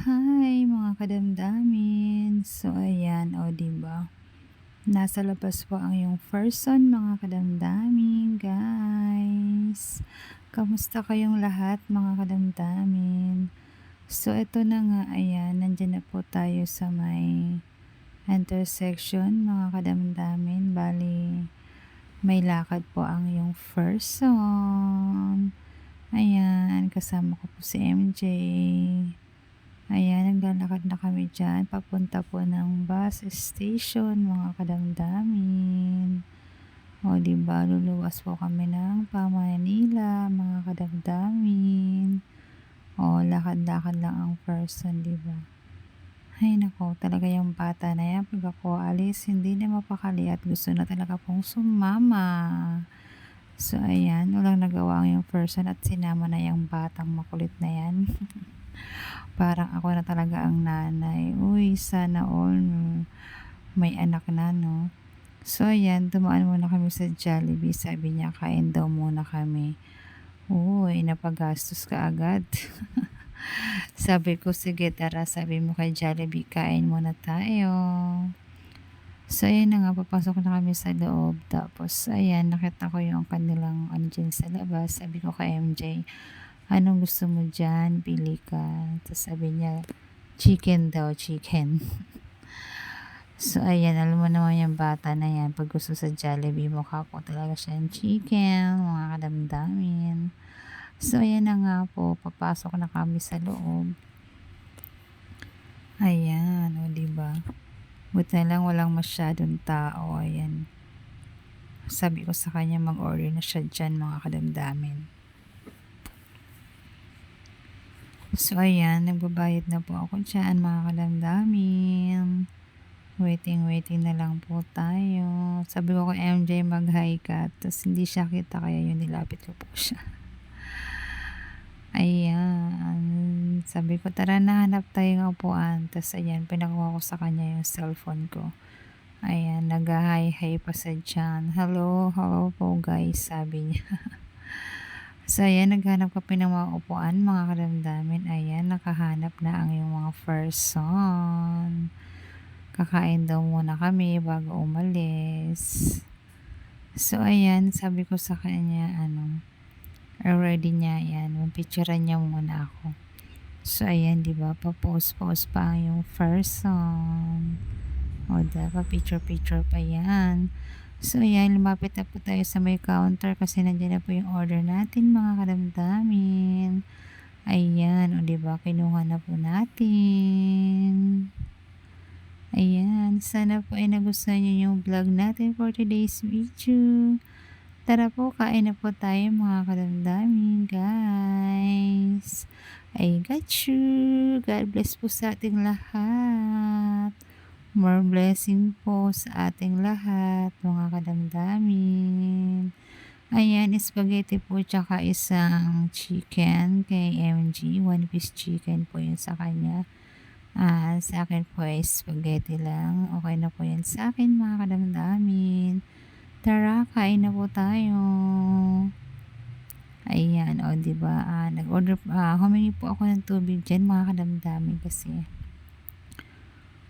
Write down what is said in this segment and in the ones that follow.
Hi mga kadamdamin. So ayan, o 'di ba? Nasa labas po ang iyong person mga kadamdamin, guys. Kamusta kayong lahat mga kadamdamin? So ito na nga, ayan, nandiyan na po tayo sa may intersection mga kadamdamin. Bali, may lakad po ang iyong person. Ayan, kasama ko po si MJ. Ayan, naglalakad na kami diyan papunta po ng bus station mga kadamdamin. O 'di ba luluwas po kami ng pa-Manila mga kadamdamin. O lakad-lakad lang ang person 'di ba? Ay naku, talaga yung bata na yan 'pag ako alis hindi na mapakali at gusto na talaga pong sumama. So ayan, walang nagawa ang yung person at sinama na yung batang makulit na yan. Parang ako na talaga ang nanay. Uy, sana all may anak na 'no. So ayan, dumaan muna kami sa Jollibee, sabi niya kain daw muna kami. Uy, napagastos ka agad. Sabi ko, "Sige tara," sabi mo kay Jollibee, "kain muna tayo." So ayan na nga, papasok na kami sa loob tapos ayan, nakita ko yung kanilang ano diyan sa labas. Sabi ko kay MJ, "Anong gusto mo diyan? Pili ka." Tapos sabi niya, chicken daw, chicken. So ayan, alam mo naman yung bata na yan 'pag gusto sa Jollibee mukha po talaga siyang chicken, mga kadamdamin. So ayan na nga po, papasok na kami sa loob. Ayan, o 'di ba? Buti na lang walang masyadong tao, ayan. Sabi ko sa kanya mag-order na siya diyan mga kadamdamin. So ayan, nagbabayad na po ako diyan mga kadamdamin. Waiting na lang po tayo. Sabi ko kay MJ mag-hi ka, tas hindi siya kita kaya yun nilapit ko po siya. Ayan, sabi ko tara na hanap tayo ng upuan, tas ayan pinakuha ko sa kanya yung cellphone ko. Ayan, nag-hi-hi pa sa diyan. Hello, hello po guys, sabi niya. So ayan, naghanap kami ng mga upuan mga kadamdamin. Ayan, nakahanap na ang yung mga person. Kakain daw muna kami bago umalis. So ayan, sabi ko sa kanya ready niya yan, picturean niya muna ako. So ayan, 'di ba? Pa-post pa ang yung person. O, dapat picture pa yan. So ayan, lumapit na po tayo sa may counter kasi nandiyan na po yung order natin mga kadamdamin. Ayan, o 'di ba? Kinuha na po natin. Ayan, sana po ay nagustuhan niyo yung vlog natin for today's video. Tara po, kain na po tayo mga kadamdamin, guys. I got you. God bless po sa ating lahat. More blessing po sa ating lahat, mga kadamdamin. Ayan, spaghetti po tsaka isang chicken kay MG. One piece chicken po yun sa kanya. Sa akin po ay spaghetti lang. Okay na po yan sa akin mga kadamdamin. Tara, kain na po tayo. Ayan, o 'di ba? Humingi po ako ng tubig diyan mga kadamdamin kasi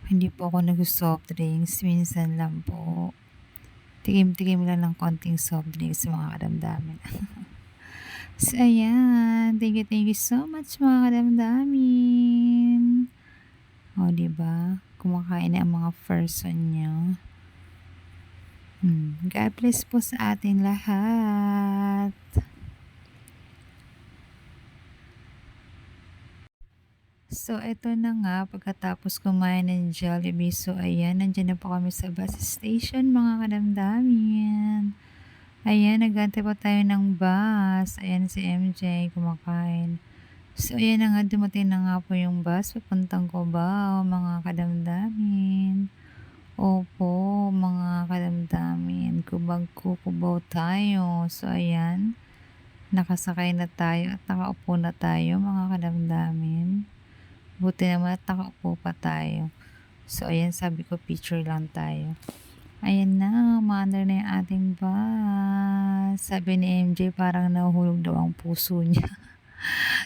hindi po ako nag-soft drinks, minsan lang po. Tikim-tikim lang ng konting soft drinks mga kadamdamin. So ayan, thank you so much mga kadamdamin. O 'di ba? Kumakain na ang mga person niyo. God bless po sa ating lahat. So, eto na nga, pagkatapos kumain ng Jollibee, so ayan, nandiyan na po kami sa bus station, mga kadamdamin. Ayan, nag-aantay pa tayo ng bus. Ayan si MJ, kumakain. So, ayan na nga, dumating na nga po yung bus, papuntang Cubao, mga kadamdamin. Opo, mga kadamdamin, Cubao tayo. So, ayan, nakasakay na tayo at nakaupo na tayo, mga kadamdamin. Buti naman at nakaupo pa tayo. So, ayan, sabi ko picture lang tayo. Ayan na, umaandar na yung ating bus. Sabi ni MJ parang nahuhulog daw ang puso niya.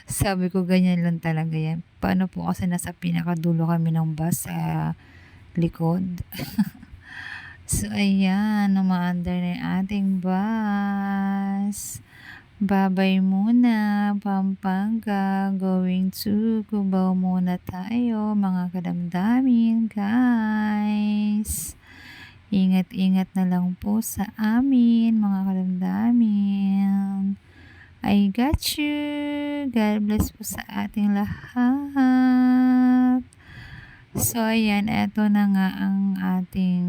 Sabi ko ganyan lang talaga yan. Paano po kasi nasa pinakadulo kami ng bus sa likod. So ayan, umaandar na yung ating bus. Babay muna, Pampanga, going to Cubao muna tayo, mga kadamdamin, guys. Ingat-ingat na lang po sa amin, mga kadamdamin. I got you. God bless po sa ating lahat. So, ayan, eto na nga ang ating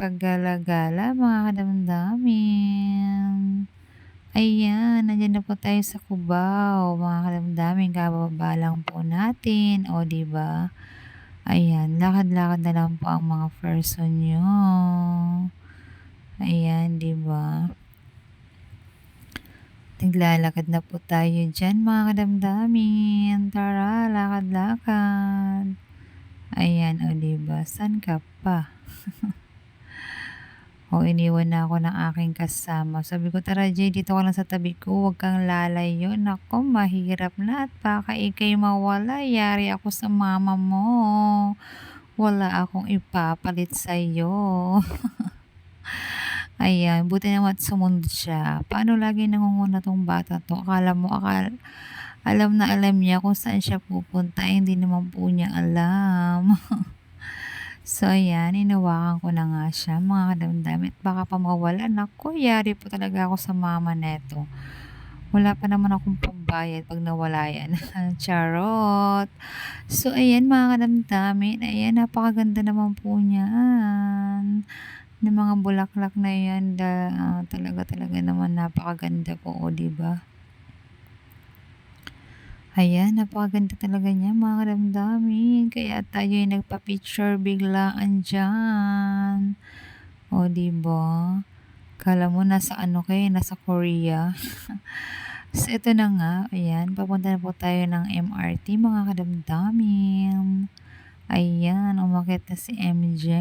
paggala-gala, mga kadamdamin. Ayan, nandiyan na po tayo sa Cubao, mga kadamdamin, kababa lang po natin, o diba? Ayan, lakad-lakad na lang po ang mga person nyo. Ayan, diba? Naglalakad na po tayo dyan, mga kadamdamin. Tara, lakad-lakad. Ayan, o diba? San ka pa? O, iniwan na ako ng aking kasama. Sabi ko, tara Jay, dito ka lang sa tabi ko. Huwag kang lalayo. Nako, mahirap na at baka ikay mawala. Yari ako sa mama mo. Wala akong ipapalit sa'yo. Ayan, buti naman at sumunod siya. Paano lagi nangunguna tong bata to? Alam na alam niya kung saan siya pupunta. Hindi naman po niya alam. So, ayan, hinawakan ko na nga siya, mga kadamdamin. Baka pa mawala. Naku, yari po talaga ako sa mama neto. Wala pa naman akong pambayad pag nawala yan. Charot. So, ayan, mga kadamdamin. Ayan, napakaganda naman po niyan. Ng mga bulaklak na yan, talaga naman napakaganda po, o diba? Ayan, napakaganda talaga niya, mga kadamdamin. Kaya tayo ay nagpa-picture biglaan dyan. O, diba? Kala mo nasa ano kayo, nasa Korea. So, ito na nga. Ayan, papunta na po tayo ng MRT, mga kadamdamin. Ayan, umakit na si MJ.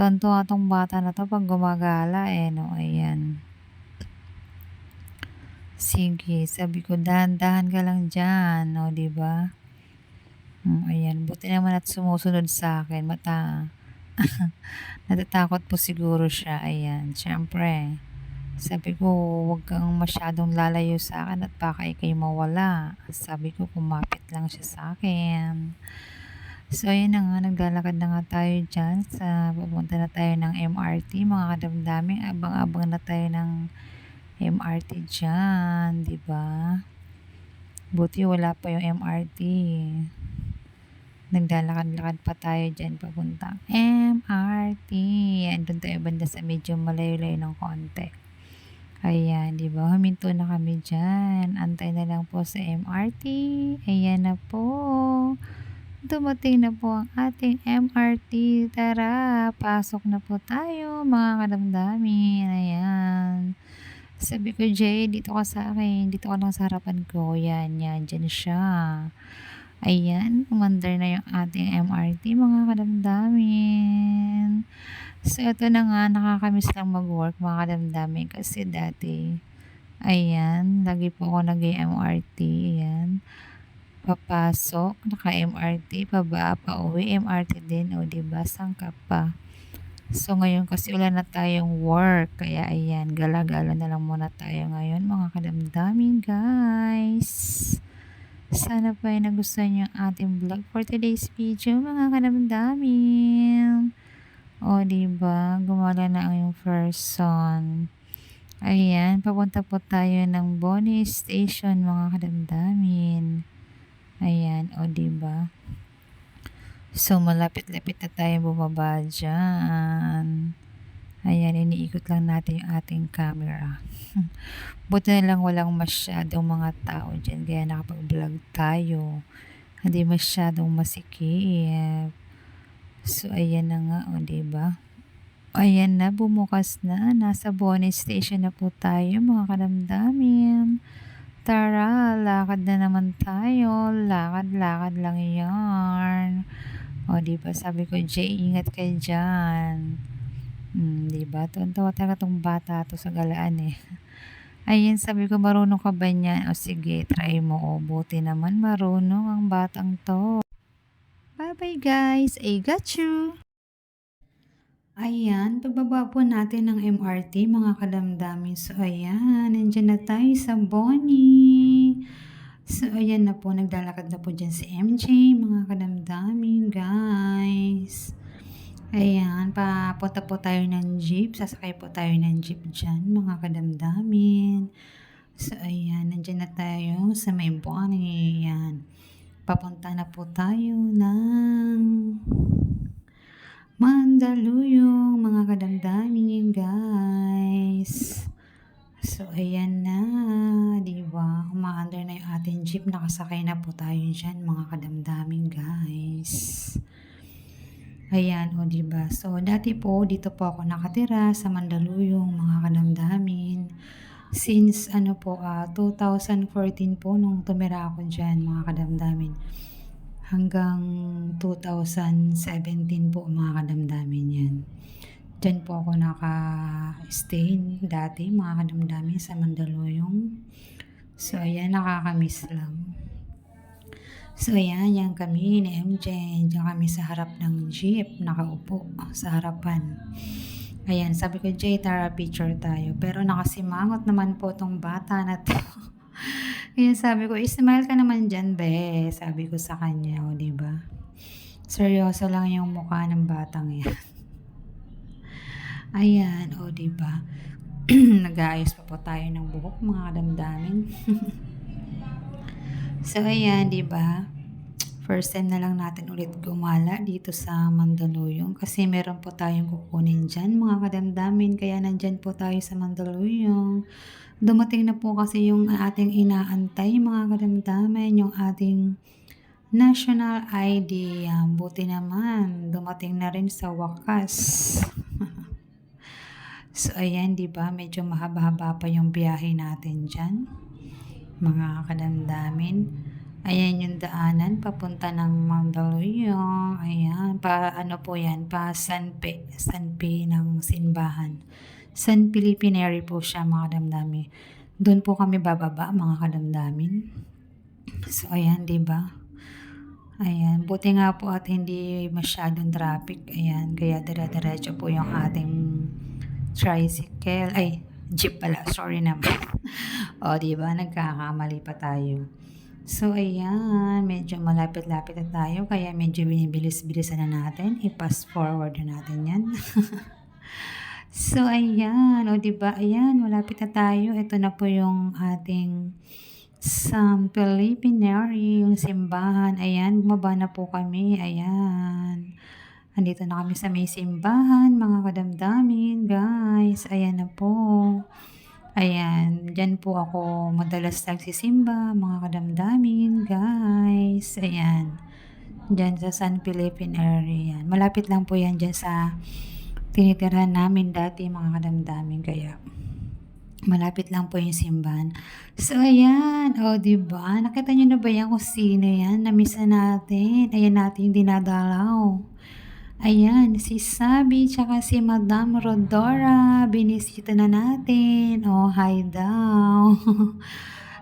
Tonto atong bata na to pag gumagala no. Ayan. Sige, sabi ko, dahan-dahan ka lang dyan, no, diba? Ayan, buti naman at sumusunod sa akin. Natatakot po siguro siya, ayan. Siyempre, sabi ko, huwag kang masyadong lalayo sa akin at baka ikay mawala. Sabi ko, kumapit lang siya sa akin. So, ayan na nga, naglalakad na nga tayo dyan papunta na tayo ng MRT, mga kadamdaming. Abang-abang na tayo ng MRT dyan, di ba? Buti wala pa yung MRT. Naglalakad-lakad pa tayo dyan papuntang MRT. Yan, doon tayo banda sa medyo malayo-layo ng konti. Ayan, di ba? Huminto na kami dyan. Antay na lang po sa MRT. Ayan na po. Dumating na po ang ating MRT. Tara, pasok na po tayo, mga kadamdamin. Ayan. Sabi ko, Jay, dito ka sa akin. Dito ka lang sa harapan ko. Yan, dyan siya. Ayan, umandar na yung ating MRT, mga kadamdamin. So, ito na nga, nakakamiss lang mag-work, mga kadamdamin. Kasi dati, ayan, lagi po ako nag-MRT. Ayan. Papasok, naka-MRT, paba, pauwi, MRT din. O, diba? Saan ka pa? So, ngayon kasi wala na tayong work. Kaya, ayan, gala-gala na lang muna tayo ngayon, mga kadamdamin, guys. Sana pa ay nagustuhan niyo ang ating vlog for today's video, mga kadamdamin. O, diba? Gumala na ang yung first son. Ayan, papunta po tayo ng Bonnie Station, mga kadamdamin. Ayan, o, diba? So, malapit-lapit na tayo bumaba dyan. Ayan, iniikot lang natin yung ating camera. Buti na lang walang masyadong mga tao dyan, kaya nakapag-vlog tayo. Hindi masyadong masikip. So, ayan na nga, o, diba? Ayan na, bumukas na. Nasa Bonnie Station na po tayo, mga kadamdamin. Tara, lakad na naman tayo. Lakad-lakad lang yan. O, diba? Sabi ko, Jay, ingat kayo dyan. Diba? Tuwan-tuwa talaga tong bata to sa galaan eh. Ayan, sabi ko, "Marunong ka ba niyan? O sige, try mo." O, buti naman marunong ang batang 'to. Bye-bye guys, I got you. Ayan, pagbaba po natin ng MRT mga kadamdamin. So ayan, nandiyan na tayo sa Bonnie. So ayan na po, naglalakad na po diyan si MJ mga kadamdamin guys. Ayan, papunta po tayo ng jeep. Sasakay po tayo ng jeep diyan mga kadamdamin. So ayan, nandiyan na tayo sa may Bonnie. Ayan, papunta na po tayo ng Mandaluyong mga kadamdamin guys. So ayan na, 'di ba? Umaandar na yung ating jeep, nakasakay na po tayo diyan mga kadamdamin guys. Ayan, o 'di ba? So dati po dito po ako nakatira sa Mandaluyong mga kadamdamin. Since 2014 po nung tumira ako diyan mga kadamdamin. Hanggang 2017 po mga kadamdamin yan. Diyan po ako naka-stay dati mga kadamdamin sa Mandaluyong. So ayan, nakakamiss lang. So ayan, yan kami ni MJ. Diyan kami sa harap ng jeep, nakaupo sa harapan. Ayan, sabi ko, Jay, tara picture tayo. Pero nakasimangot naman po tong bata na to. Kaya sabi ko, smile ka naman dyan, be. Sabi ko sa kanya, o, diba? Seryoso lang yung mukha ng batang yan. Ayan, o, diba? Nag-aayos pa po tayo ng buhok, mga kadamdamin. So, ayan, diba? First time na lang natin ulit gumala dito sa Mandaluyong kasi meron po tayong kukunin dyan, mga kadamdamin. Kaya nandyan po tayo sa Mandaluyong. Dumating na po kasi yung ating inaantay mga kadamdamin, yung ating national ID. Buti naman, dumating na rin sa wakas. So ayan, di ba? Medyo mahaba-haba pa yung biyahe natin dyan, mga kadamdamin. Ayan yung daanan, papunta ng Mandaluyong. Ayan, ano po yan, Sanpe ng simbahan. San Pilipinary po siya mga kadamdamin. Doon po kami bababa mga kadamdamin. So ayan, 'di ba? Ayan, buti nga po at hindi masyadong traffic. Ayan, kaya dire-diretso po yung ating tricycle. Ay, jeep pala. Sorry naman. O, 'di ba? Nagkakamali pa tayo. So ayan, medyo malapit-lapit na tayo kaya medyo binibilis-bilisan na natin. I-fast forward na natin 'yan. So ayan, o 'di ba? Ayan, malapit na tayo. Ito na po yung ating San Pilipinary, yung simbahan. Ayan, bumaba na po kami. Ayan. Andito na kami sa may simbahan, mga kadamdamin, guys. Ayan na po. Ayan, dyan po ako madalas nagsisimba, mga kadamdamin, guys. Ayan. Dyan sa San Pilipinary. Yan. Malapit lang po yan dyan sa tinitirhan namin dati mga kadamdamin, kaya malapit lang po yung simbahan. So ayan, o diba, nakita nyo na ba yan kung sino yan? Na-miss na natin. Ayan natin yung dinadalaw. Ayan, si Sabi tsaka si Madam Rodora, binisita na natin. Oh, hi daw.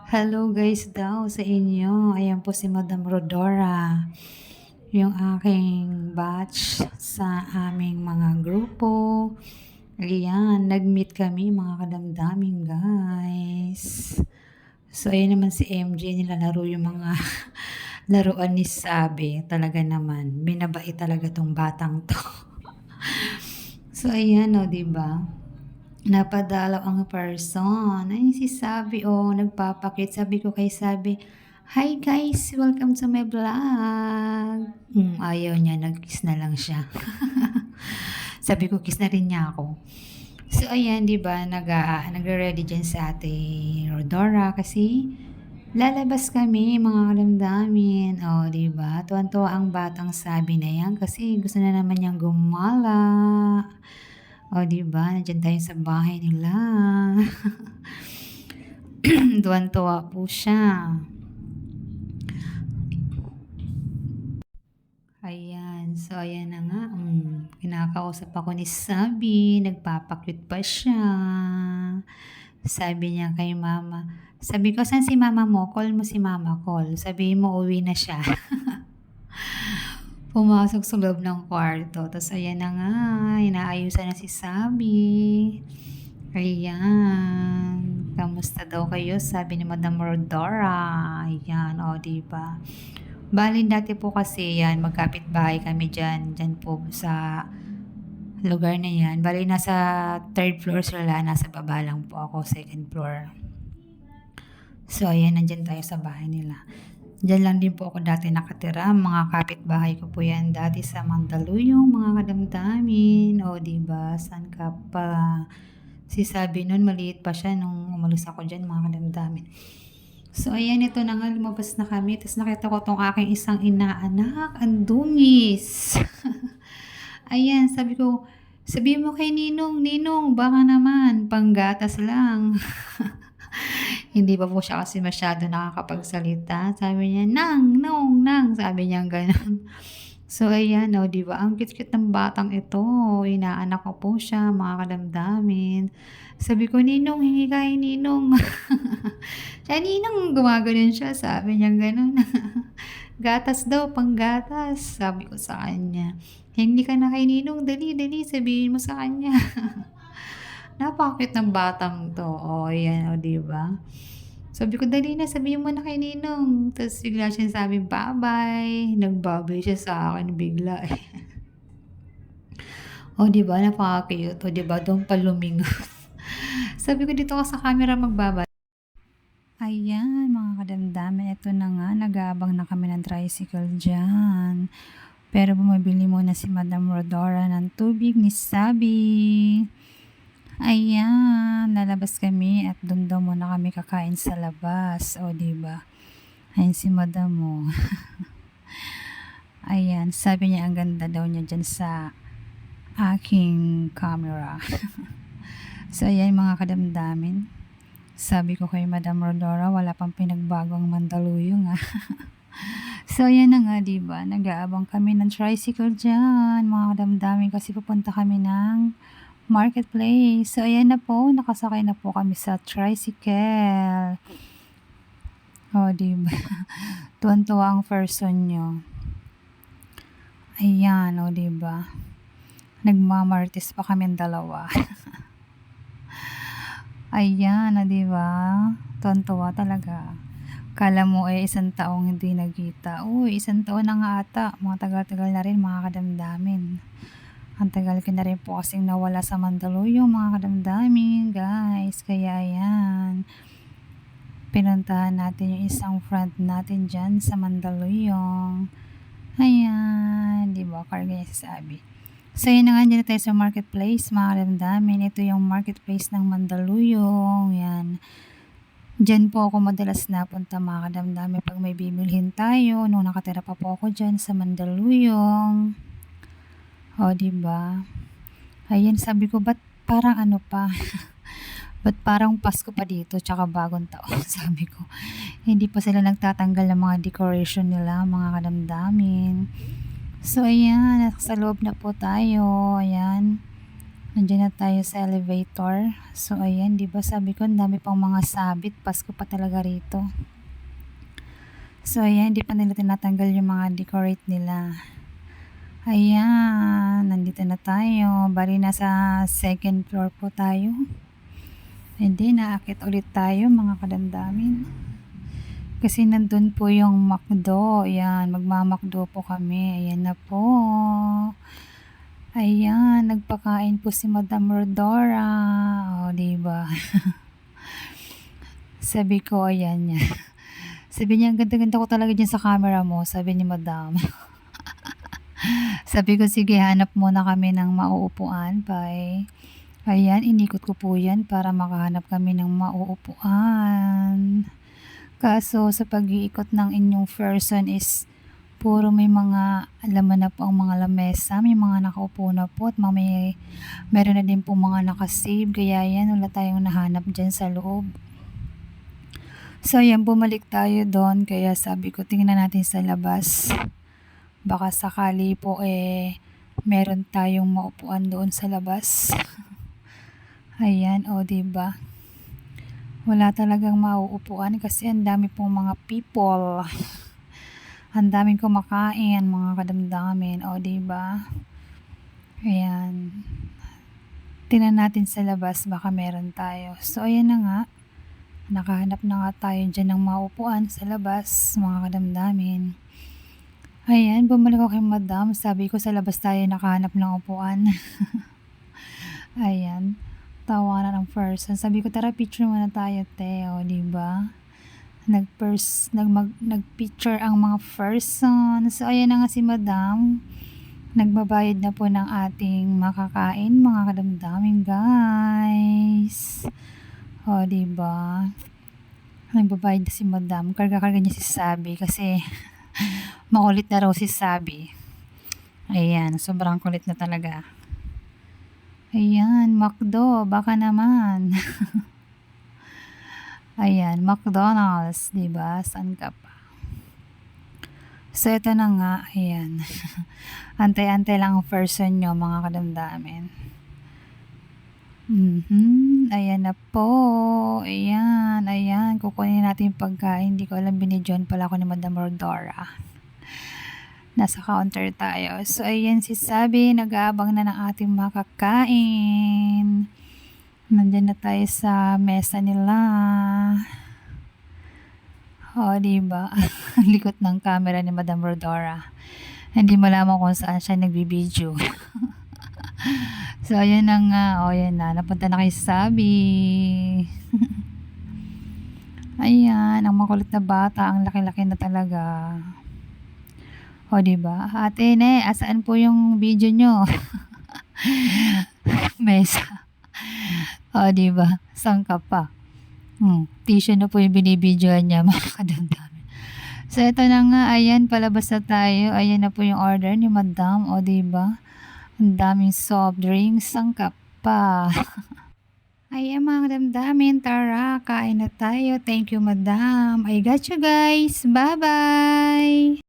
Hello guys daw sa inyo. Ayan po si Madam Rodora, yung aking batch sa aming mga grupo. Ayan, nag-meet kami mga kadamdamin guys. So ayan naman si MJ, nilalaro yung mga laruan ni Sabi. Talaga naman, binabait talaga tong batang to. So ayan, o, diba? Napadalaw ang person. Ay, si Sabi, nagpapakit. Sabi ko kay Sabi, hi guys, welcome to my vlog. Ayaw niya, nag-kiss na lang siya. Sabi ko, kiss na rin niya ako. So ayan, 'di ba, nagre-ready diyan sa ate Rodora kasi lalabas kami mga kadamdamin. O, 'di ba? Tuwan-tuwa ang batang Sabi na 'yan kasi gusto na naman niyang gumala. O, 'di ba? Nandiyan tayo sa bahay nila. Tuwan-tuwa po siya. Ayan, so ayan na nga, kinakausap ako ni Sabi, nagpapakyut pa siya. Sabi niya kay mama. Sabi ko, saan si mama mo? Call mo si mama, call. Sabihin mo, uwi na siya. Pumasok sa loob ng kwarto. Tapos ayan na nga, inaayusan na si Sabi. Ayan. Kamusta daw kayo? Sabi ni Madam Rodora. Ayan, o diba? Bali dati po kasi yan, magkapit-bahay kami dyan. Dyan po sa lugar na yan. Bali nasa 3rd floor sila, nasa baba lang po ako, 2nd floor. So ayan, nandyan tayo sa bahay nila. Diyan lang din po ako dati nakatira. Mga kapitbahay ko po yan dati sa Mandaluyong, mga kadamdamin. O diba, saan ka pa? Si Sabi nun, maliit pa siya nung umalis ako dyan, mga kadamdamin. So ayan, ito na nga, lumabas na kami. Tapos nakita ko tong aking isang inaanak. Ang dungis. Ayan, sabi ko, sabihin mo kay Ninong, Ninong, baka naman, panggatas lang. Hindi pa po siya kasi masyado nakakapagsalita. Sabi niya, Nang, Nong, Nang. Sabi niya gano'n. So, ayan, o, diba? Ang cute-cute ng batang ito. Inaanak ko po siya, mga kadamdamin. Sabi ko, Ninong, hingi kay Ninong. Siya, Ninong, gumaganon siya. Sabi niya gano'n. Gatas daw, panggatas. Sabi ko sa kanya. Hindi ka na kay Ninong, dali, dali, sabihin mo sa kanya. Napakakit ng batang to. O, yan, o, diba? Sabi ko, dali na, sabihin mo na kay Ninong. Tapos bigla siya sabi, bye-bye. Nag-bye siya sa akin bigla. O, diba? Napaka-cute. O, diba? Doon paluming. Sabi ko, dito ka sa camera magbabay. Ayan, mga kadamdamin. Ito na nga, nag-aabang na kami ng tricycle dyan. Pero bumibili muna si Madam Rodora ng tubig ni Sabi. Ayan, lalabas kami at doon daw muna kami kakain sa labas. O, diba? Ayan si Madam mo. Ayan, sabi niya ang ganda daw niya dyan sa aking camera. So, ayan mga kadamdamin. Sabi ko kay Madam Rodora, wala pang pinagbago ang Mandaluyong So, ayan na nga, diba? Nag-aabang kami ng tricycle dyan, mga kadamdamin, kasi pupunta kami ng marketplace. So, ayan na po, nakasakay na po kami sa tricycle. O, diba? Tuwan-tuwa ang person nyo. Ayan, o, diba? Nagmamartis pa kami dalawa. Ayan, o, diba? Tuwan-tuwa talaga. Kala mo isang taong hindi nagkita. Uy, isang taon na nga ata. Mga tagal-tagal na rin, mga kadamdamin. Ang tagal ko na rin po kasing nawala sa Mandaluyong, mga kadamdamin, guys. Kaya ayan, pinuntahan natin yung isang friend natin dyan sa Mandaluyong. Ayan, di ba? Karga niya sasabi. So, yun na nga, dyan na tayo sa marketplace, mga kadamdamin. Ito yung marketplace ng Mandaluyong. Yan. Diyan po ako madalas napunta, mga kadamdamin, pag may bibilhin tayo. Nung nakatira pa po ako dyan sa Mandaluyong. O, diba? Ayan, sabi ko, ba't parang ano pa? Ba't parang Pasko pa dito, tsaka bagong taon? Sabi ko, hindi pa sila nagtatanggal ng mga decoration nila, mga kadamdamin. So, ayan, sa loob na po tayo. Ayan, nandiyan na tayo sa elevator. So, ayan, diba? Sabi ko, ang dami pang mga sabit. Pasko pa talaga rito. So, ayan, hindi pa nila tinatanggal yung mga decorate nila. Ayan, nandito na tayo. Bali, nasa 2nd floor po tayo. And then, naakit ulit tayo, mga kadamdamin. Kasi nandun po yung McDo. Ayan, magmamakdo po kami. Ayan na po. Ayan, nagpakain po si Madam Rodora. O, diba? Sabi ko, ayan niya. Sabi niya, ang ganda-ganda ko talaga dyan sa camera mo. Sabi ni Madam. Sabi ko, sige, hanap muna kami ng mauupuan. Ayan, inikot ko po yan para makahanap kami ng mauupuan. Kaso, sa pag-iikot ng inyong person is puro may mga laman na po ang mga lamesa. May mga nakaupo na po at meron na din po mga nakasave. Kaya yan, wala tayong nahanap dyan sa loob. So, ayan, bumalik tayo doon. Kaya sabi ko, tingnan natin sa labas. Baka sakali po meron tayong maupuan doon sa labas. Ayan, o, diba? Wala talagang mauupuan kasi ang dami pong mga people. Ang daming kumakain, mga kadamdamin. O, diba? Ayan. Tingnan natin sa labas, baka meron tayo. So, ayan na nga. Nakahanap na nga tayo dyan ng maupuan sa labas, mga kadamdamin. Ayan, bumalik ako kay madam. Sabi ko sa labas tayo nakahanap ng upuan. Ayan. Tawanan ng person. Sabi ko, tara picture muna tayo, te. O, diba? Nagpicture ang mga person. So, ayan na nga si madam. Nagbabayad na po ng ating makakain, mga kadamdamin, guys. O, diba? Nagbabayad na si madam. Karga-karga niya si Sabi kasi makulit na raw si Sabi. Ayan, sobrang kulit na talaga. Ayan, McDo, baka naman. Ayan, McDonald's, diba? Saan ka pa? So, ito na nga, ayan. Antay-antay lang ang person nyo, mga kadamdamin. Ayan na po. Ayan. Kukunin natin yung pagkain. Hindi ko alam, binidyohan pala ako ni Madam Rodora. Nasa counter tayo. So, ayan si Sabi, nag-aabang na ng ating makakain. Nandyan na tayo sa mesa nila. O, diba? Likot ng camera ni Madam Rodora. Hindi malaman kung saan siya nagbibideo. So, ayan na nga. O, ayan na. Napunta na kay Sabi. Ayan, ang makulit na bata. Ang laki-laki na talaga. O, diba? Ate, ne, asaan po yung video nyo? Mesa. O, diba? Saan ka pa? Tissue na po yung binibidyoan niya, mga kadamdamin. So, ito na nga. Ayan, palabas na tayo. Ayan na po yung order ni Madam. O, diba? Ang daming soft drinks. Saan ka pa? Ayan, mga kadamdamin. Tara, kain na tayo. Thank you, Madam. I got you guys. Bye-bye!